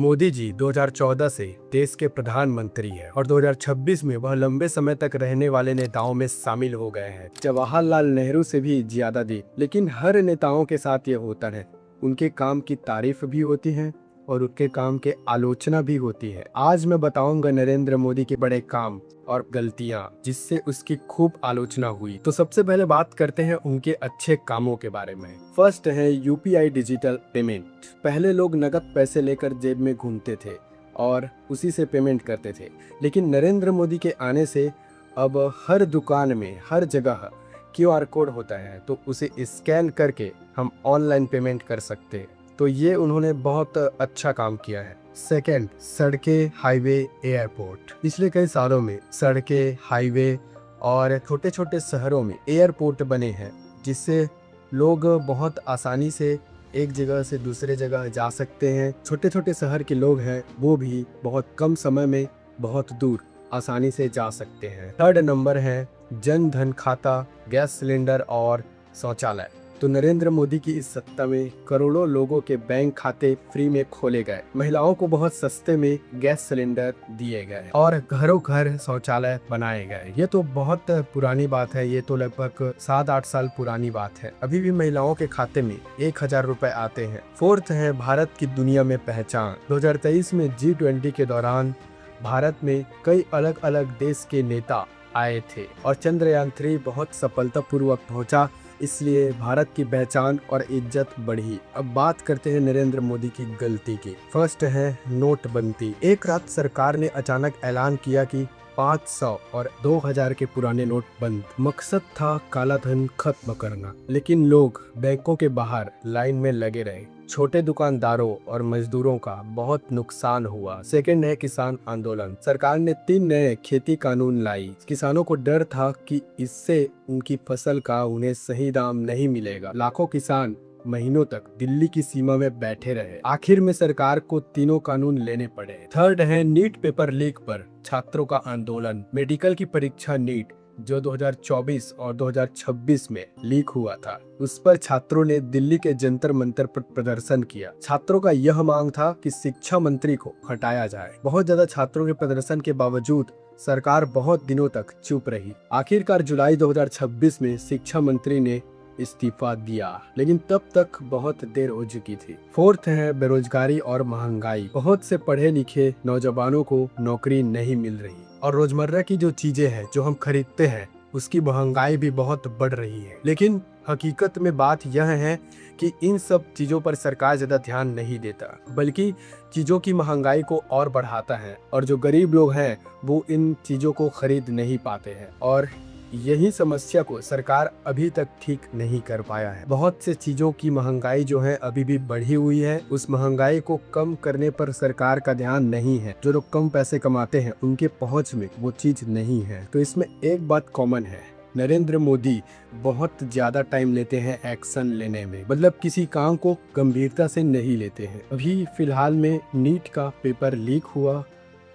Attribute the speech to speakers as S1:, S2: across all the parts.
S1: मोदी जी 2014 से देश के प्रधानमंत्री हैं और 2026 में वह लंबे समय तक रहने वाले नेताओं में शामिल हो गए हैं। जवाहरलाल नेहरू से भी ज्यादा दी, लेकिन हर नेताओं के साथ ये होता है। उनके काम की तारीफ भी होती है और उनके काम के आलोचना भी होती है। आज मैं बताऊंगा नरेंद्र मोदी के बड़े काम और गलतियां जिससे उसकी खूब आलोचना हुई। तो सबसे पहले बात करते हैं उनके अच्छे कामों के बारे में। फर्स्ट है यूपीआई डिजिटल पेमेंट। पहले लोग नकद पैसे लेकर जेब में घूमते थे और उसी से पेमेंट करते थे, लेकिन नरेंद्र मोदी के आने से अब हर दुकान में हर जगह क्यूआर कोड होता है, तो उसे स्कैन करके हम ऑनलाइन पेमेंट कर सकते हैं। तो ये उन्होंने बहुत अच्छा काम किया है। सेकंड, सड़कें, हाईवे, एयरपोर्ट। पिछले कई सालों में सड़कें, हाईवे और छोटे छोटे शहरों में एयरपोर्ट बने हैं, जिससे लोग बहुत आसानी से एक जगह से दूसरे जगह जा सकते हैं। छोटे छोटे शहर के लोग हैं वो भी बहुत कम समय में बहुत दूर आसानी से जा सकते हैं। थर्ड नंबर है जन धन खाता, गैस सिलेंडर और शौचालय। तो नरेंद्र मोदी की इस सत्ता में करोड़ों लोगों के बैंक खाते फ्री में खोले गए, महिलाओं को बहुत सस्ते में गैस सिलेंडर दिए गए और घरों घर शौचालय बनाए गए। ये तो बहुत पुरानी बात है, ये तो लगभग 7-8 साल पुरानी बात है। अभी भी महिलाओं के खाते में 1000 रुपए आते हैं। फोर्थ है भारत की दुनिया में पहचान। 2023 में G20 के दौरान भारत में कई अलग अलग देश के नेता आए थे और चंद्रयान 3 बहुत सफलतापूर्वक पहुंचा, इसलिए भारत की पहचान और इज्जत बढ़ी। अब बात करते हैं नरेंद्र मोदी की गलती की। फर्स्ट है नोटबंदी। एक रात सरकार ने अचानक ऐलान किया कि 500 और 2000 के पुराने नोट बंद। मकसद था काला धन खत्म करना, लेकिन लोग बैंकों के बाहर लाइन में लगे रहे। छोटे दुकानदारों और मजदूरों का बहुत नुकसान हुआ। सेकंड है किसान आंदोलन। सरकार ने 3 नए खेती कानून लाई। किसानों को डर था कि इससे उनकी फसल का उन्हें सही दाम नहीं मिलेगा। लाखों किसान महीनों तक दिल्ली की सीमा में बैठे रहे। आखिर में सरकार को तीनों कानून लेने पड़े। थर्ड है नीट पेपर लीक पर छात्रों का आंदोलन। मेडिकल की परीक्षा नीट जो 2024 और 2026 में लीक हुआ था, उस पर छात्रों ने दिल्ली के जंतर मंतर पर प्रदर्शन किया। छात्रों का यह मांग था कि शिक्षा मंत्री को हटाया जाए। बहुत ज्यादा छात्रों के प्रदर्शन के बावजूद सरकार बहुत दिनों तक चुप रही। आखिरकार जुलाई 2026 में शिक्षा मंत्री ने इस्तीफा दिया, लेकिन तब तक बहुत देर हो चुकी थी। फोर्थ है बेरोजगारी और महंगाई। बहुत से पढ़े लिखे नौजवानों को नौकरी नहीं मिल रही और रोजमर्रा की जो चीजें हैं जो हम खरीदते हैं उसकी महंगाई भी बहुत बढ़ रही है। लेकिन हकीकत में बात यह है कि इन सब चीजों पर सरकार ज्यादा ध्यान नहीं देता, बल्कि चीजों की महंगाई को और बढ़ाता है और जो गरीब लोग हैं वो इन चीजों को खरीद नहीं पाते हैं और यही समस्या को सरकार अभी तक ठीक नहीं कर पाया है। बहुत से चीजों की महंगाई जो है अभी भी बढ़ी हुई है। उस महंगाई को कम करने पर सरकार का ध्यान नहीं है। जो लोग कम पैसे कमाते हैं उनके पहुंच में वो चीज नहीं है। तो इसमें एक बात कॉमन है, नरेंद्र मोदी बहुत ज्यादा टाइम लेते हैं एक्शन लेने में, मतलब किसी काम को गंभीरता से नहीं लेते हैं। अभी फिलहाल में नीट का पेपर लीक हुआ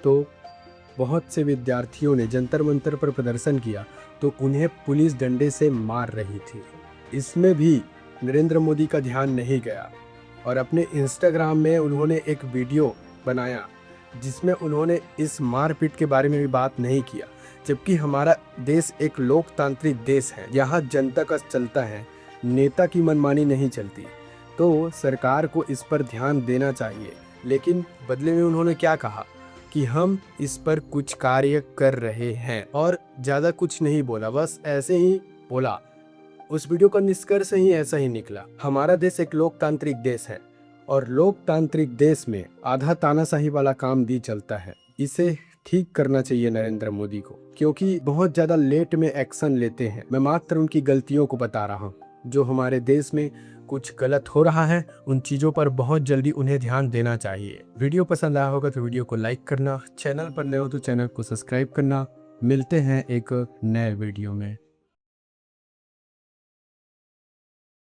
S1: तो बहुत से विद्यार्थियों ने जंतर मंतर पर प्रदर्शन किया तो उन्हें पुलिस डंडे से मार रही थी। इसमें भी नरेंद्र मोदी का ध्यान नहीं गया और अपने इंस्टाग्राम में उन्होंने एक वीडियो बनाया जिसमें उन्होंने इस मारपीट के बारे में भी बात नहीं किया, जबकि हमारा देश एक लोकतांत्रिक देश है। यहाँ जनता का चलता है, नेता की मनमानी नहीं चलती। तो सरकार को इस पर ध्यान देना चाहिए, लेकिन बदले में उन्होंने क्या कहा कि हम इस पर कुछ कार्य कर रहे हैं और ज्यादा कुछ नहीं बोला, बस ऐसे ही बोला। उस वीडियो का निष्कर्ष ही ऐसा ही निकला। हमारा देश एक लोकतांत्रिक देश है और लोकतांत्रिक देश में आधा तानाशाही वाला काम भी चलता है। इसे ठीक करना चाहिए नरेंद्र मोदी को, क्योंकि बहुत ज्यादा लेट में एक्शन लेते हैं। मैं मात्र उनकी गलतियों को बता रहा हूँ। जो हमारे देश में कुछ गलत हो रहा है उन चीजों पर बहुत जल्दी उन्हें ध्यान देना चाहिए। वीडियो पसंद आया होगा तो वीडियो को लाइक करना, चैनल पर नए हो तो चैनल को सब्सक्राइब करना। मिलते हैं एक नए वीडियो में।